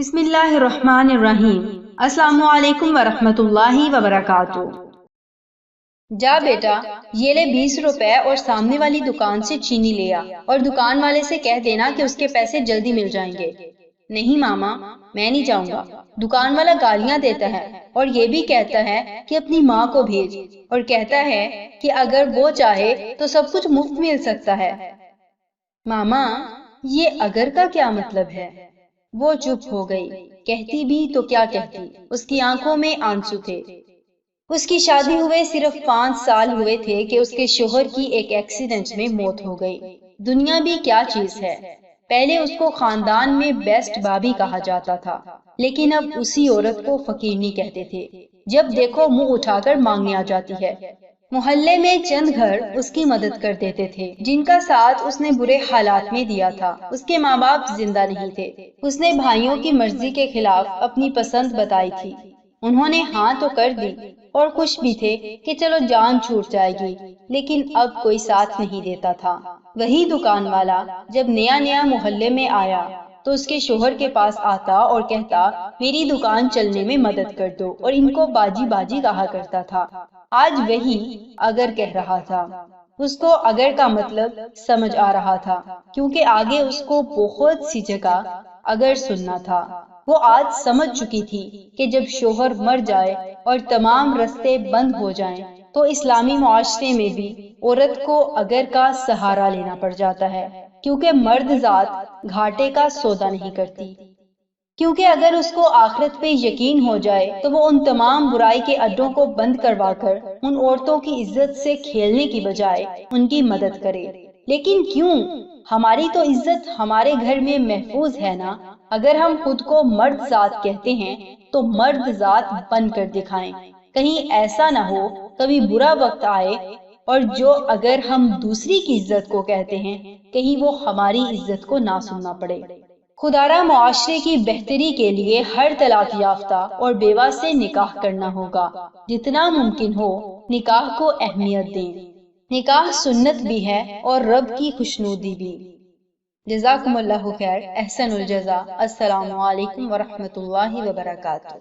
بسم اللہ الرحمن الرحیم۔ السلام علیکم ورحمۃ اللہ وبرکاتہ۔ جا بیٹا، یہ لے 20 روپے اور سامنے والی دکان سے چینی لیا اور دکان والے سے کہہ دینا کہ اس کے پیسے جلدی مل جائیں گے۔ نہیں ماما، میں نہیں جاؤں گا۔ دکان والا گالیاں دیتا ہے اور یہ بھی کہتا ہے کہ اپنی ماں کو بھیج، اور کہتا ہے کہ اگر وہ چاہے تو سب کچھ مفت مل سکتا ہے۔ ماما، یہ اگر کا کیا مطلب ہے؟ وہ چپ ہو گئی۔ کہتی بھی تو کیا کہتی، اس کی آنکھوں میں آنسو تھے۔ اس کی شادی ہوئے صرف 5 سال ہوئے تھے کہ اس کے شوہر کی ایک ایکسیڈنٹ میں موت ہو گئی۔ دنیا بھی کیا چیز ہے، پہلے اس کو خاندان میں بیسٹ بابی کہا جاتا تھا، لیکن اب اسی عورت کو فقیرنی کہتے تھے۔ جب دیکھو منہ اٹھا کر مانگنے آ جاتی ہے۔ محلے میں چند گھر اس کی مدد کر دیتے تھے جن کا ساتھ اس نے برے حالات میں دیا تھا۔ اس کے ماں باپ زندہ نہیں تھے۔ اس نے بھائیوں کی مرضی کے خلاف اپنی پسند بتائی تھی۔ انہوں نے ہاں تو کر دی اور خوش بھی تھے کہ چلو جان چھوٹ جائے گی، لیکن اب کوئی ساتھ نہیں دیتا تھا۔ وہی دکان والا جب نیا محلے میں آیا تو اس کے شوہر کے پاس آتا اور کہتا میری دکان چلنے میں مدد کر دو، اور ان کو باجی باجی کہا کرتا تھا۔ آج وہی اگر کہہ رہا تھا۔ اس کو اگر کا مطلب سمجھ آ رہا تھا، کیونکہ آگے اس کو بہت سی جگہ اگر سننا تھا۔ وہ آج سمجھ چکی تھی کہ جب شوہر مر جائے اور تمام رستے بند ہو جائیں تو اسلامی معاشرے میں بھی عورت کو اگر کا سہارا لینا پڑ جاتا ہے، کیونکہ مرد ذات گھاٹے کا سودا نہیں کرتی۔ کیونکہ اگر اس کو آخرت پہ یقین ہو جائے تو وہ ان تمام برائی کے اڈوں کو بند کروا کر ان عورتوں کی عزت سے کھیلنے کی بجائے ان کی مدد کرے۔ لیکن کیوں؟ ہماری تو عزت ہمارے گھر میں محفوظ ہے نا۔ اگر ہم خود کو مرد ذات کہتے ہیں تو مرد ذات بن کر دکھائیں، کہیں ایسا نہ ہو کبھی برا وقت آئے اور جو اگر ہم دوسری کی عزت کو کہتے ہیں کہیں وہ ہماری عزت کو نہ سننا پڑے۔ خدارا معاشرے کی بہتری کے لیے ہر طلاق یافتہ اور بیوہ سے نکاح کرنا ہوگا۔ جتنا ممکن ہو نکاح کو اہمیت دیں۔ نکاح سنت بھی ہے اور رب کی خوشنودی بھی۔ جزاکم اللہ خیر، احسن الجزا۔ السلام علیکم ورحمۃ اللہ وبرکاتہ۔